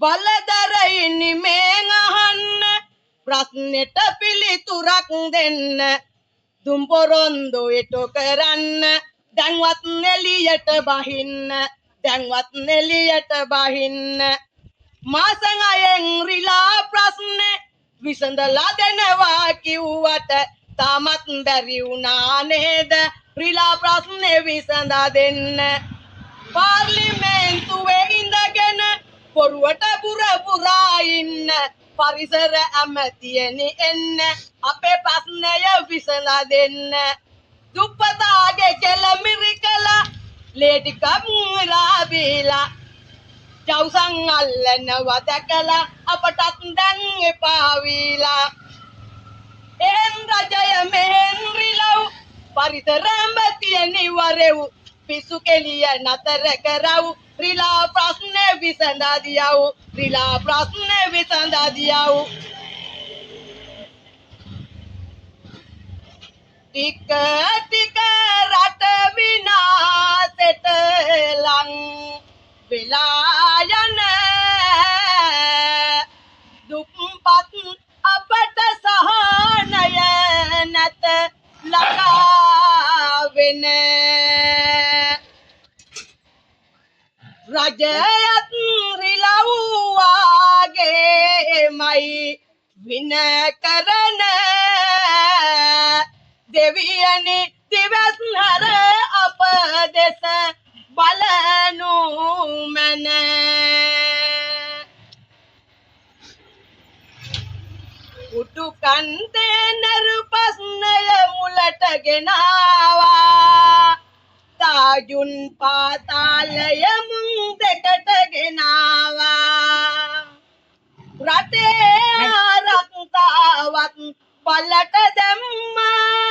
බලදරයිනි මේන් අහන්න ප්‍රශ්නෙට පිළිතුරක් දෙන්න දුම් පොරොන්දු ඉටු කරන්න දැන්වත් එළියට බහින්න මාසෙන් අයෙන් රිලා ප්‍රශ්නේ විසඳලා දෙනවා කිව්වට තාමත් බැරි වුණා නේද රිලා ප්‍රශ්නේ විසඳා දෙන්න පාර්ලිමේන්තුවේ ඉඳගෙන පොරුවට පුරා ඉන්න පරිසර ඇමතියනි එන්න අපේ ප්‍රශ්නය විසඳා දෙන්න දුප්පතාගේ කෙලමිරිකලා ලේටිකක් රාබීලා ජවුසන් අල්ලනවා දැකලා අපටත් දැන් එපා වීලා එහෙන් රජය මෙහෙන් රිලව් පරිසර ඇමතියනි වරෙව් පිසු කෙලිය නතර කරව් රිලා ප්‍රශ්නේ විසඳා දියව් ටික රට විනාශෙට ලං වෙලා යන දුප්පත් අපට සහනය නැත ළඟා වෙන රජයත් රිලව් වාගේමයි වින කරන දෙවියනි දිවස්නර අප දෙස බලනු මැන උඩු කන්තේනර ප්‍රශ්නය මුලට ගෙනාවා තාජුන් පාතාලය මුං දෙකට ගෙනාවා රටේ ආරක්ෂාවත් බලට දැම්මා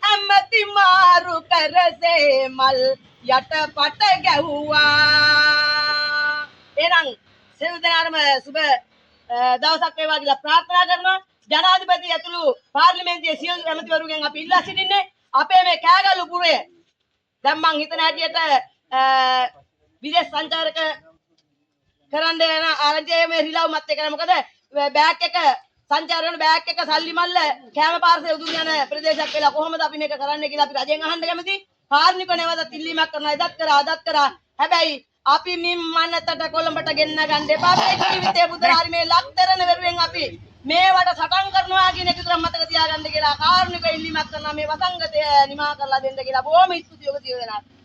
ඇමති මාරු කරසේ මල් යටපට ගැහුවා එහෙනම් සියලු දෙනාටම සුබ දවසක් වේවා කියලා ප්‍රාර්ථනා කරනවා ජනාධිපති ඇතුළු පාර්ලිමේන්තුවේ සියලු ඇමතිවරුන්ගෙන් අපි ඉල්ලා සිටින්නේ අපේ මේ කෑගල්ලු පුරය දැන් මං හිතන හැටියට විදේශ සංචාරක කරන්න යන ආරංචියේ මේ රිලව් මත් එක්ක මොකද බෑග් එක සංචාර කරන බෑග් එක සල්ලි මල්ල කැම පාර්සල් උදුන් යන ප්‍රදේශයක් වෙලා කොහොමද අපි මේක කරන්නේ කියලා අපි රජෙන් අහන්න කැමති කාර්මික නැවතත් ඉල්ලීමක් කරනවා අදත් කරා හැබැයි අපි මින් මනතට කොළඹට ගෙන්න ගන්න එපා මේ ජීවිතේ බුදුරාරි මේ ලක්තරන වෙරුවෙන් අපි මේවට සටන් කරනවා කියන එක විතර මතක තියාගන්න කියලා කාර්මික ඉල්ලීමක් කරනවා මේ වසංගතය නිමා කරලා දෙන්න කියලා බොහොම ස්තුතියි ඔබ සියලු දෙනාට